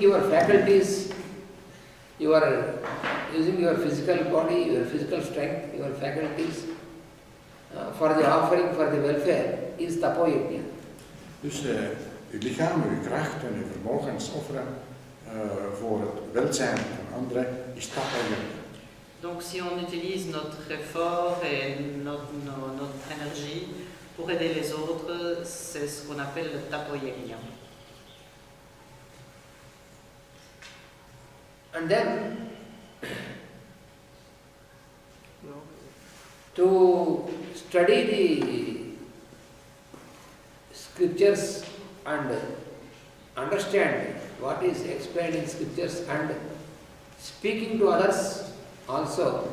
your faculties, you are using your physical body, your physical strength, your faculties for the offering, for the welfare is tapoyajna. Dus uw lichaam, uw kracht en uw vermogens offeren voor het welzijn van anderen is tapoyajna. Donc si on utilise notre effort et notre énergie pour aider les autres, c'est ce qu'on appelle le tapoyajna. And then to study the scriptures and understand what is explained in scriptures and speaking to others also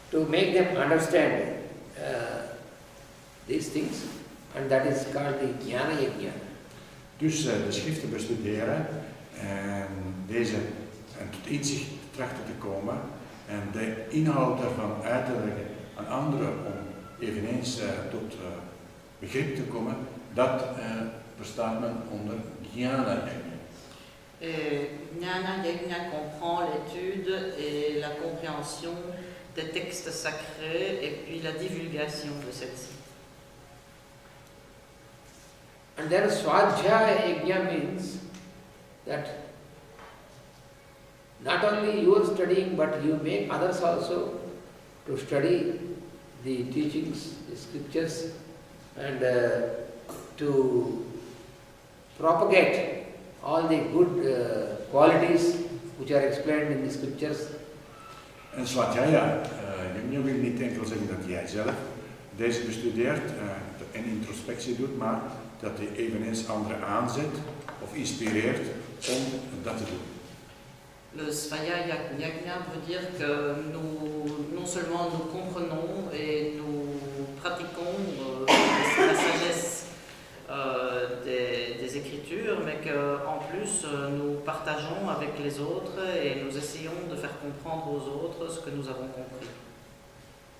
to make them understand these things, and that is called the Jnana Yajna. Dus de schriften bestuderen en deze en tot inzicht trachten te komen en de inhoud daarvan uit te leggen aan anderen om eveneens tot begrip te komen, dat verstaat men onder Jnana Yajna. Jnana Yajna comprend l'étude et la compréhension des textes sacrés et puis la divulgation de celle-ci. And then Swadhyaya Yajna means that not only you are studying, but you make others also to study the teachings, the scriptures, and to propagate all the good qualities which are explained in the scriptures. En Swadhyaya Yajna wil niet enkel zeggen dat jij zelf deze bestudeert en introspectie doet, maar dat hij eveneens anderen aanzet of inspireert om dat te doen. Le Svaya Yajna veut dire que non seulement nous comprenons et nous pratiquons la sagesse des Écritures, mais qu'en plus nous partageons avec les autres et nous essayons de faire comprendre aux autres ce que nous avons compris.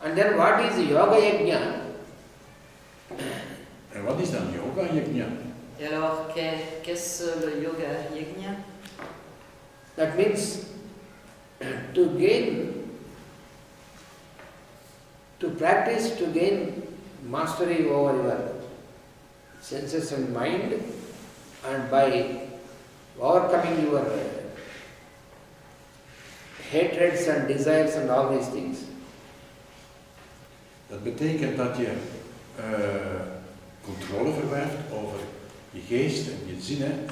And then what is Yoga Yajna? En wat is dan Yoga Yajna? Et alors, qu'est-ce le Yoga Yajna? That means to practice, to gain mastery over your senses and mind, and by overcoming your hatreds and desires and all these things. Dat betekent dat je controle verwerft over je geest en je zinnen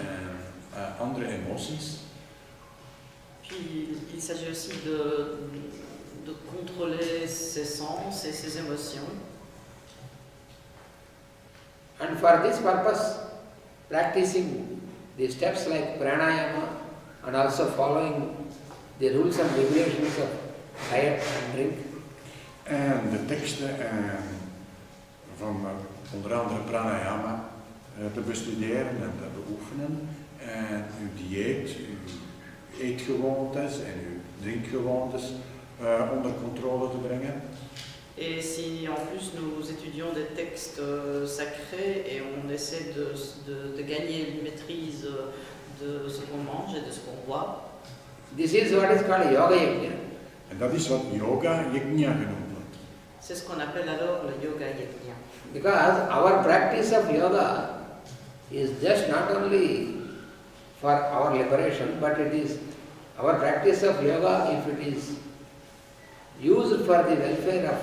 en andere emoties. Puis il s'agit aussi de contrôler ses sens et ses émotions. And for this purpose, practicing the steps like pranayama and also following the rules and regulations of diet and drink. En de teksten van onder andere pranayama te bestuderen en te beoefenen. En uw dieet, uw eetgewoontes en uw drinkgewoontes onder controle te brengen. Et si en plus nous étudions des textes sacrés et on essaie de gagner une maîtrise de ce qu'on mange et de ce qu'on boit. This is what is called Yoga Yajna. En dat is wat Yoga Yajna genoemd wordt. C'est ce qu'on appelle alors le Yoga Yajna. Because our practice of yoga is just not only for our liberation, but it is our practice of yoga, if it is used for the welfare of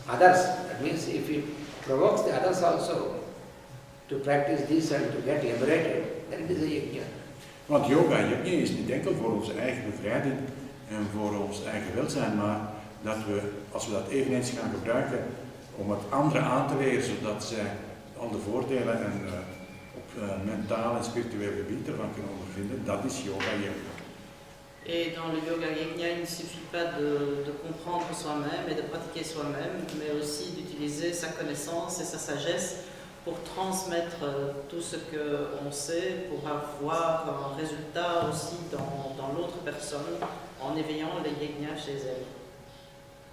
others, that means if it provokes the others also to practice this and to get liberated, then it is a yajna. Want Yoga Yajna is niet enkel voor onze eigen bevrijding en voor ons eigen welzijn, maar dat we, als we dat eveneens gaan gebruiken om het anderen aan te leren, zodat zij al de voordelen en op mentaal en spiritueel gebied ervan kunnen ondervinden, dat is Yoga Yajna. Et dans le Yoga Yajna, il ne suffit pas de comprendre soi-même et de pratiquer soi-même, mais aussi d'utiliser sa connaissance et sa sagesse pour transmettre tout ce qu'on sait, pour avoir un résultat aussi dans l'autre personne, en éveillant les yajnas chez elle.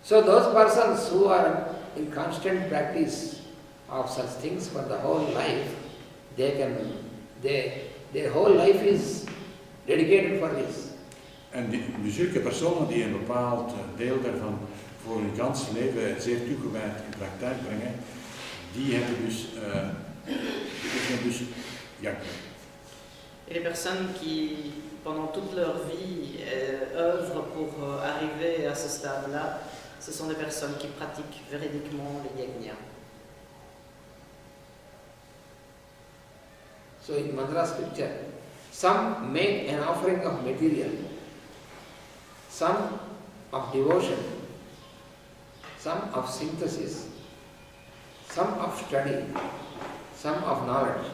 So those persons who are in constant practice of such things for the whole life, their whole life is dedicated for this. En zulke personen die een bepaald deel daarvan voor hun ganse leven zeer toegewijd in praktijk brengen, die hebben dus yajna. Et les personnes qui, pendant toute leur vie, œuvrent pour arriver à ce stade-là, ce sont des personnes qui pratiquent véridiquement le yajna. So in mantra scripture, some make an offering of material, some of devotion, some of synthesis, some of study, some of knowledge.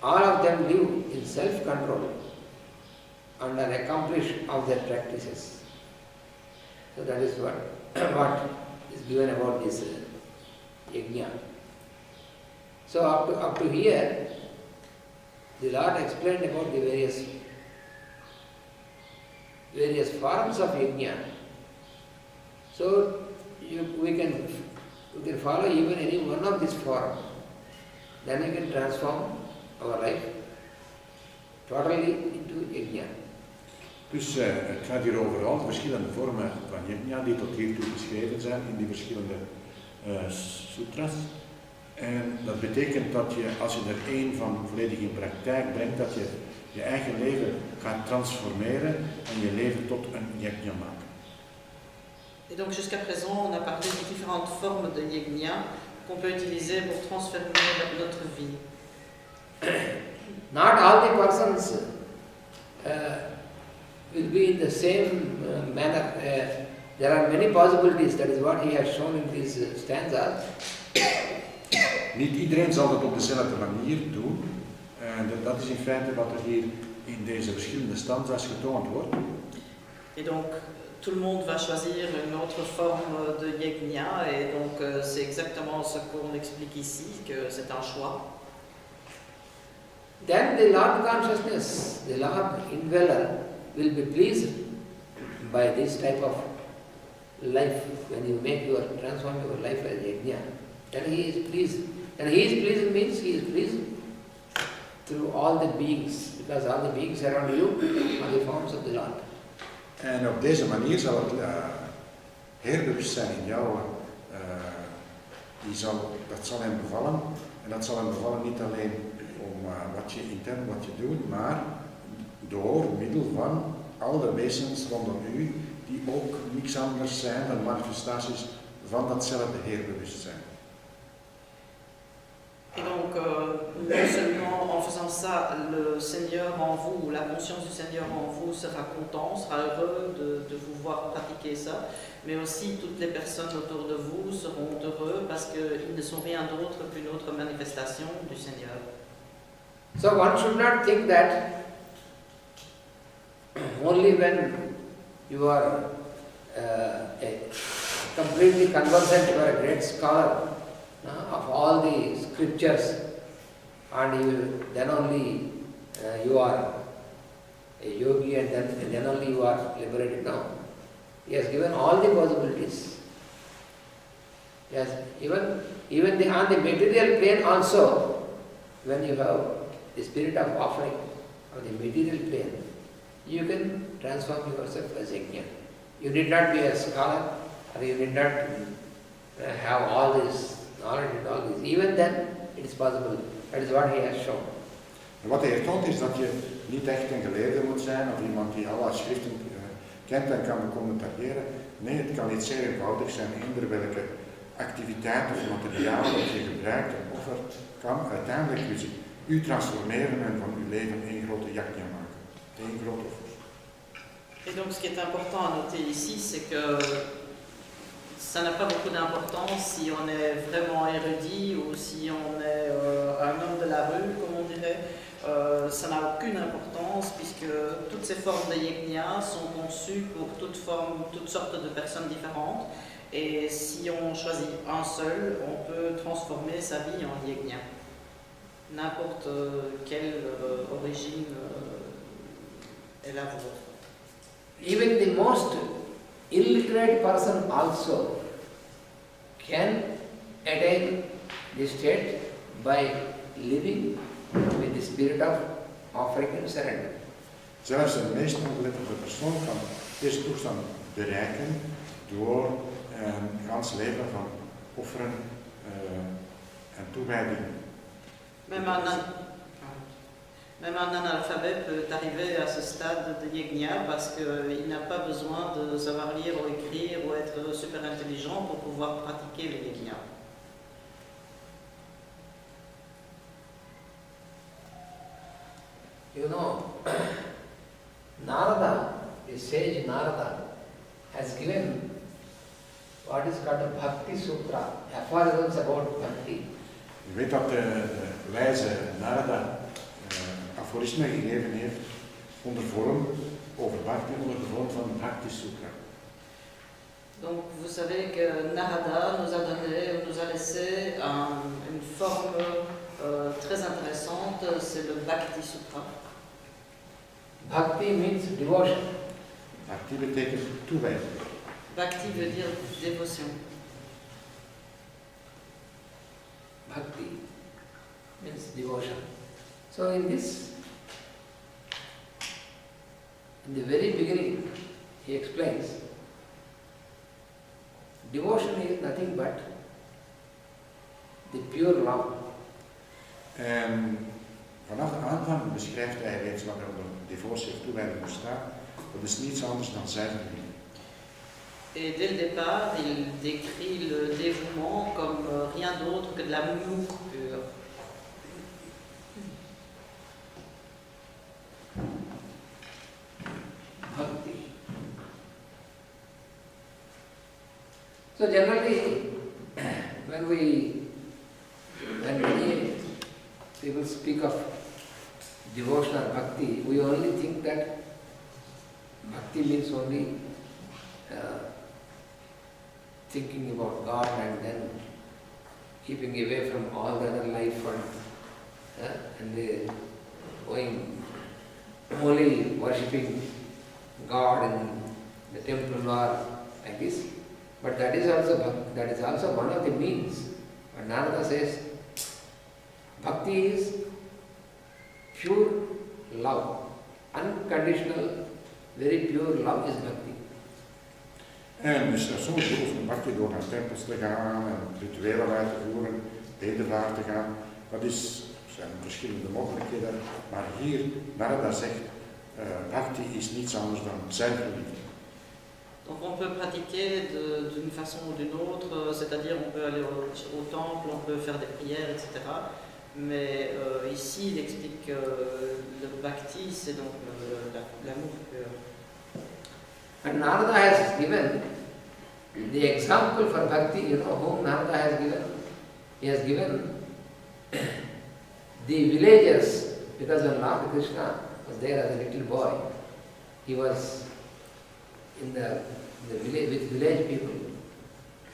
All of them live in self-control and are accomplished of their practices. So that is what is given about this yajna. So up to here, the Lord explained about the various forms of yajna. So we can follow even any one of these forms. Then we can transform our life totally into yajna. Dus het gaat hier over al de verschillende vormen van yajna die tot hiertoe beschreven zijn in die verschillende sutras. En dat betekent dat je, als je er één van volledig in praktijk brengt, dat je je eigen leven gaat transformeren en je leven tot een yajna maken. Et donc jusqu'à présent, on a parlé de différentes formes de yajna qu'on peut utiliser pour transformer notre vie. Not all the persons will be in the same manner. There are many possibilities. That is what he has shown in these stanzas. Niet iedereen zal het op dezelfde manier doen. En dat is in feite wat er hier in deze verschillende stanza's getoond wordt. Et donc, tout le monde va choisir une autre forme de yajna, et donc c'est exactement ce qu'on explique ici, que c'est un choix. Then the Lord consciousness, the Lord indweller, will be pleased by this type of life. When you transform your life as yajna, then he is pleased. And he is pleased means he is pleased through all the beings, because all the beings around you are the forms of the Lord. En op deze manier zal het heerbewustzijn in jou, dat zal hem bevallen. En dat zal hem bevallen niet alleen om wat je doet, maar door middel van al de wezens rondom u, die ook niks anders zijn dan manifestaties van datzelfde heerbewustzijn. Et donc, non seulement en faisant ça, le Seigneur en vous, la conscience du Seigneur en vous sera content, sera heureux de vous voir pratiquer ça, mais aussi toutes les personnes autour de vous seront heureux parce qu'ils ne sont rien d'autre qu'une autre manifestation du Seigneur. So one should not think that only when you are completely conversant, you are a great scholar of all the scriptures, and then only you are a yogi, and then only you are liberated. No. He has given all the possibilities. Yes, even on the material plane also, when you have the spirit of offering on the material plane, you can transform yourself as yajna. You need not be a scholar, or you need not have all this knowledge and all this. Even then, it is possible. That is what he has shown. En wat hij hier toont is dat je niet echt een geleerde moet zijn of iemand die alle schriften kent en kan becommentariëren. Nee, het kan iets zeer eenvoudig zijn. Eender welke activiteit of materiaal dat je gebruikt en offert, kan uiteindelijk u transformeren en van uw leven één grote yajna maken. Één groot offer. Et donc ce qui est important à noter ici, c'est que ça n'a pas beaucoup d'importance si on est vraiment érudit ou si on est un homme de la rue, comme on dirait. Ça n'a aucune importance puisque toutes ces formes de yajna sont conçues pour toutes sortes de personnes différentes. Et si on choisit un seul, on peut transformer sa vie en yajna. N'importe quelle origine est la vôtre. Even the most illiterate person also can attain this state by living with the spirit of offering and surrender. Zelfs de meest ongeletterde persoon kan deze toestand bereiken door een gans leven van offeren en toewijding. Même un analphabète peut arriver à ce stade de yegna parce qu'il n'a pas besoin de savoir lire ou écrire ou être super intelligent pour pouvoir pratiquer le yegna. You know, Narada, the sage Narada, has given what is called a Bhakti Sutra, aphorisms about Bhakti. Je weet dat de wijze Narada aforisme gegeven heeft onder vorm over Bhakti, onder de vorm van een Bhakti Sutra. Donc vous savez que Narada nous a donné, nous a laissé une forme très intéressante, c'est le Bhakti Sutra. Bhakti means devotion. Bhakti betekent toewijding. Bhakti veut dire dévotion. Bhakti means devotion. So in this, in the very beginning, he explains, devotion is nothing but the pure love. En vanaf de aanvang beschrijft hij reeds wat er onder devotie of toewijding bestaat. Dat is niets anders dan zuivere liefde. Et dès le départ, il décrit le dévouement comme rien d'autre que de l'amour pur. Bhakti. So generally, when many people speak of devotion or bhakti, we only think that bhakti means only thinking about God and then keeping away from all the other life and going only worshipping God in the temple or like this. But that is also one of the means. But Narada says, bhakti is pure love, unconditional, very pure love is bhakti. En dus er soms beoefenen bhakti door naar tempels te gaan en rituelen uit te voeren, bedevaart te gaan. Dat zijn verschillende mogelijkheden. Maar hier, Narada zegt, bhakti is niets anders dan zuivere liefde. Donc on peut pratiquer d'une façon ou d'une autre, c'est-à-dire on peut aller au temple, on peut faire des prières, etc. Mais ici, il explique que le bhakti, c'est donc l'amour pur. And Narada has given the example for bhakti, you know whom Narada has given? He has given the villagers, because when Lord Krishna was there as a little boy, he was in the village with village people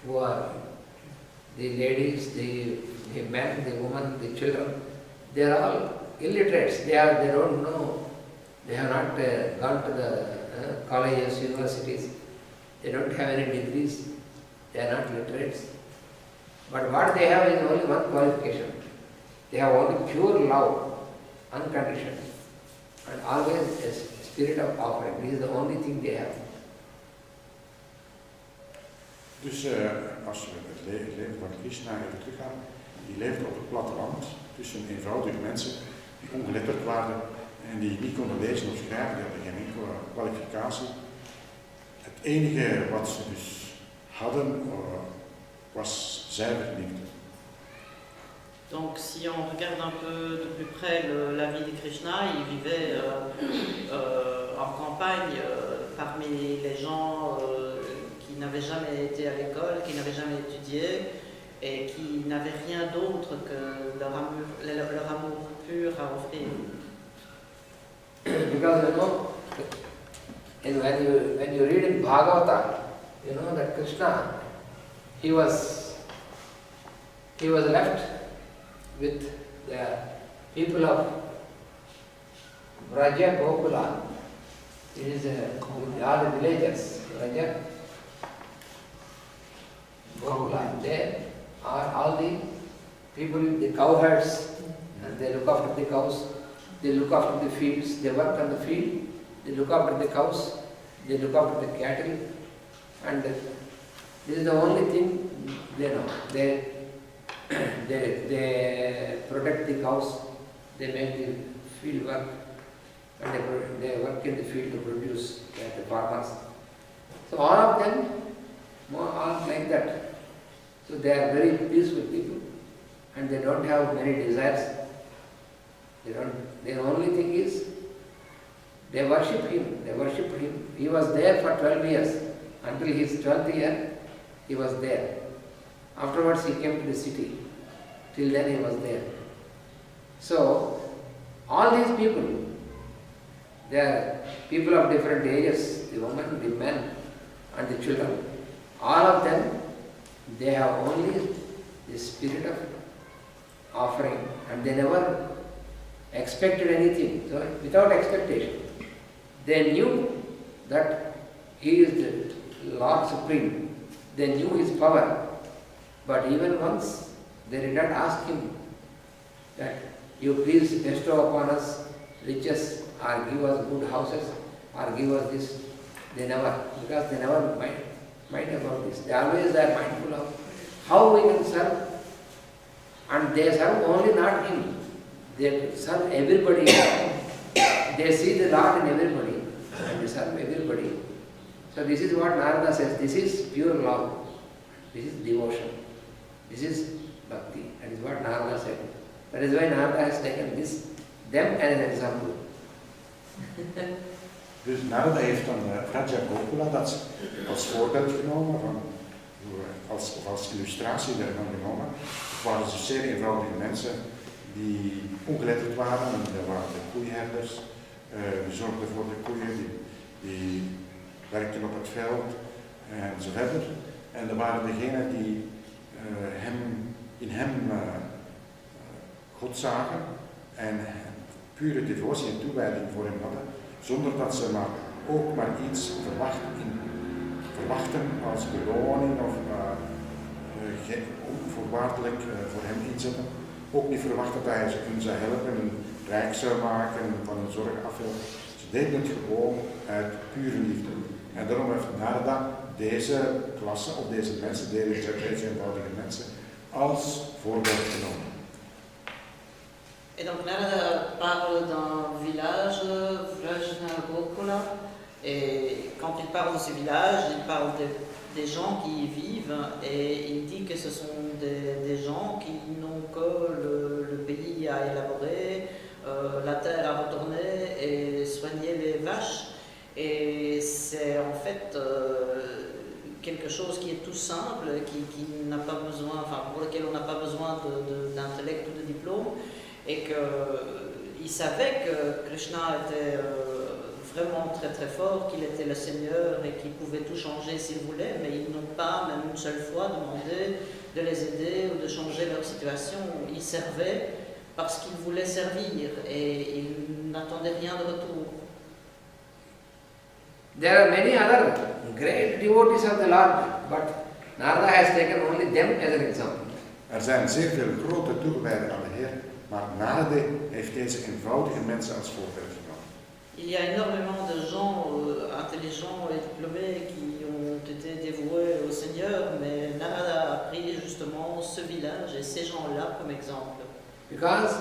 who are the ladies, the men, the women, the children. They are all illiterates. They don't know. They have not gone to the colleges, universities. They don't have any degrees. They are not literates. But what they have is only one qualification. They have only pure love, unconditioned, and always a spirit of offering. This is the only thing they have. Dus als we het leven van Krishna even teruggaan, die leefde op het platteland tussen eenvoudige mensen die ongeletterd waren en die niet konden lezen of schrijven, die hadden geen enkele kwalificatie. Het enige wat ze dus hadden was zuivere liefde. Donc si on regarde un peu de plus près la vie de Krishna, il vivait en campagne parmi les gens qui n'avaient jamais été à l'école, qui n'avaient jamais étudié et qui n'avaient rien d'autre que leur amour pur à offrir. Because when you read in Bhagavata, you know that Krishna, he was left with the people of Vraja Gokula. It is all the villagers, Vraja Gokula. There are all the people, the cowherds, and they look after the cows, they look after the fields, they work on the field, they look after the cows, they look after the cattle, and this is the only thing they know. They protect the cows, they make the field work, and they work in the field to produce the farmers. So all of them are like that. So they are very peaceful people, and they don't have many desires. Their only thing is they worship him. They worship him. He was there for 12 years. Until his 12th year, he was there. Afterwards, he came to the city. Till then, he was there. So, all these people, they are people of different ages, the women, the men, and the children. All of them, they have only the spirit of offering, and they never expected anything. So, without expectation, they knew that he is the Lord Supreme. They knew his power. But even once, they did not ask him that you please bestow upon us riches or give us good houses or give us this. They never, because they never mind about this. They always are mindful of how we can serve. And they serve only not him. They serve everybody. They see the Lord in everybody and they serve everybody. So this is what Narada says. This is pure love. This is devotion. This is bhakti. That is what Narada said. That is why Narada has taken them as an example. Dus Narada heeft dan Vraja Gokula dat als voorbeeld genomen, als illustratie daarvan genomen. Het waren dus zeer eenvoudige mensen die ongeletterd waren. En dat waren de koeienherders, die zorgden voor de koeien, die werkten op het veld en zo verder. En er waren degenen die in hem God zagen en pure devotie en toewijding voor hem hadden, zonder dat ze ook maar iets verwachten als beloning of onvoorwaardelijk voor hem inzetten. Ook niet verwachten dat hij ze zou helpen en rijk zou maken en van hun zorgen afhelpen. Ze deden het gewoon uit pure liefde. En daarom heeft Narada deze klasse, of deze mensen, deze eenvoudige mensen, als voorbeeld genomen. Et donc Narada parle d'un village, Vrajna Gokula, et quand il parle de ce village, il parle des gens qui y vivent, et il dit que ce sont des gens qui n'ont que le pays à élaborer, la terre à retourner et soigner les vaches. Et c'est en fait quelque chose qui est tout simple, qui n'a pas besoin, enfin pour lequel on n'a pas besoin d'intellect ou de diplôme, et qu'il savait que Krishna était vraiment très très fort, qu'il était le Seigneur et qu'il pouvait tout changer s'il voulait, mais ils n'ont pas même une seule fois demandé de les aider ou de changer leur situation. Ils servaient parce qu'ils voulaient servir et ils n'attendaient rien de retour. There are many other great devotees of the Lord, but Narada has taken only them as an example. Er zijn zeer veel grote toegewijden aan de Heer, maar Narada heeft deze eenvoudige mensen als voorbeeld genomen. Il y a énormément de gens intelligents et diplômés qui ont été dévoués au Seigneur, mais Narada a pris justement ce village et ces gens-là comme exemple. Because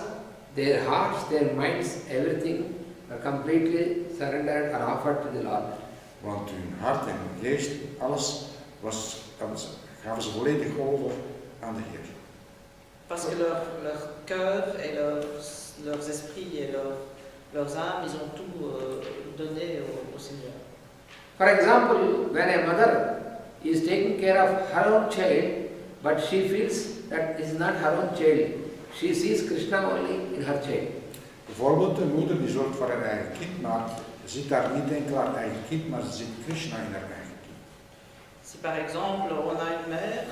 their hearts, their minds, everything are completely surrendered and offered to the Lord. Want hun hart en hun geest, alles gaven ze volledig over aan de Heer. Parce que leur cœur et leurs esprits et leurs âmes, ils ont tout donné au Seigneur. For example, when a mother is taking care of her own child, but she feels that it is not her own child, she sees Krishna only in her child. Bijvoorbeeld de moeder die zorgt voor haar eigen kind, maar ziet daar niet enkel haar eigen kind, maar ze ziet Krishna in haar eigen kind. Si par exemple on a une mère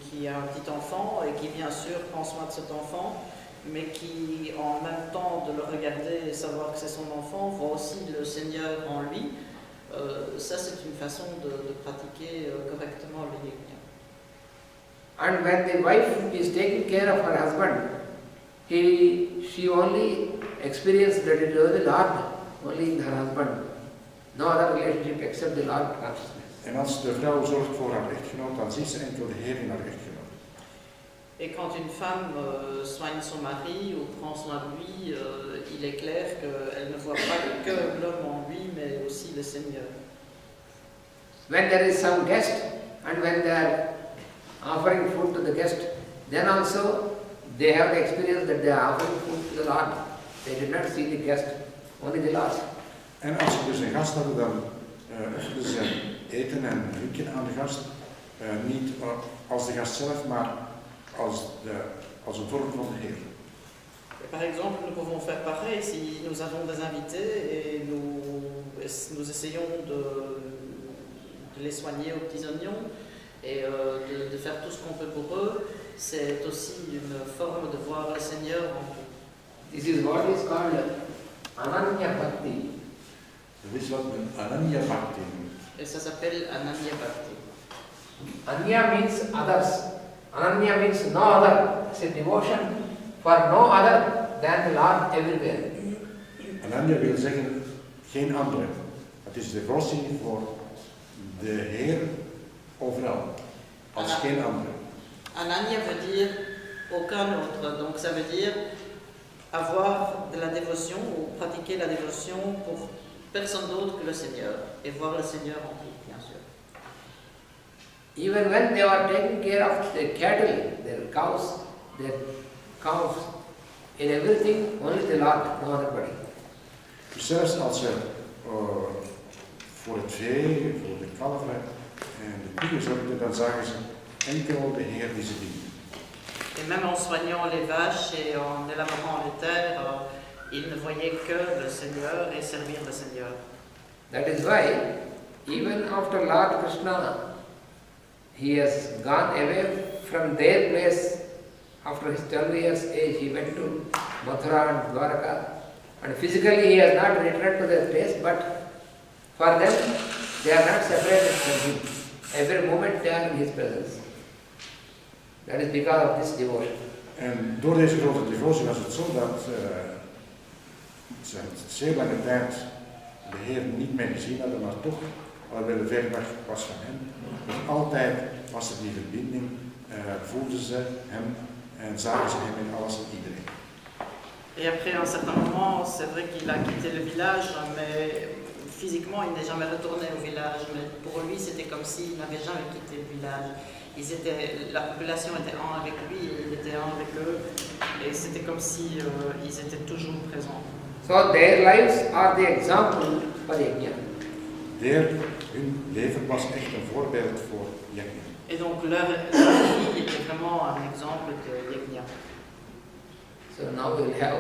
qui a un petit enfant et qui bien sûr prend soin de cet enfant, mais qui en même temps de le regarder et savoir que c'est son enfant, voit aussi le Seigneur en lui, ça c'est une façon de pratiquer correctement le yajna. And when the wife is taking care of her husband, she only experiences that it was the Lord only in her husband, no other relationship except the Lord consciousness. En als de vrouw zorgt voor haar echtgenoot, dan ziet ze enkel de Heer in haar echtgenoot. Et quand une femme soigne son mari ou prend soin de lui, il est clair qu'elle ne voit pas que l'homme en lui, mais aussi le Seigneur. When there is some guest and when they are offering food to the guest, then also they have the experience that they are offering food to the Lord. They did not see the guest, only the Lord. En als ze dus een gast hadden, dan offerden ze eten en drinken aan de gast. Niet als de gast zelf, maar als een vorm van de Heer. Par exemple, nous pouvons faire pareil si nous avons des invités et nous essayons de les soigner aux petits oignons et de faire tout ce qu'on peut pour eux. C'est aussi une forme de voir le Seigneur en tout. This is what is called Ananya Bhakti. Dat is wat men Ananya Bhakti noemt. Et ça s'appelle Ananya Bhakti. Anya means others. Ananya means no other. It's a devotion for no other than the Lord everywhere. Ananya wil zeggen geen andere. Het is devotie voor de Heer overal, als geen andere. Ananya veut dire aucun autre. Donc ça veut dire avoir de la dévotion ou pratiquer la dévotion pour personne d'autre que le Seigneur et voir le Seigneur en tout, bien sûr. Even when they were taking care of the cattle, their cows, in everything, only the Lord, no other body. Dus zelfs als ze voor het vee, voor de kalveren en de koeien zorgden, dan zagen ze enkel de Heer die ze diende. Et même en soignant les vaches et en élaborant les terres, ils ne voyaient que le Seigneur et servir le Seigneur. That is why, even after Lord Krishna, he has gone away from their place. After his 12 years age, he went to Mathura and Dwaraka. And physically he has not returned to their place, but for them, they are not separated from him. Every moment they are in his presence. That is because of this devotion. En door deze grote devotie was het zo dat ze zeer lange tijd de Heer niet meer gezien hadden, maar toch, alhoewel de ver weg was van hem, dus altijd was er die verbinding, voelden ze hem en zagen ze hem in alles en iedereen. Et après, à un certain moment, c'est vrai qu'il a quitté le village, mais physiquement, il n'est jamais retourné au village. Mais pour lui, c'était comme s'il n'avait jamais quitté le village. La population était un avec lui, et il était un avec eux, et c'était comme si ils étaient toujours présents. So their lives are the example for yajna. Hun leven was echt een voorbeeld voor yajna. Et donc leur vie était vraiment un exemple de yajna. So now we will have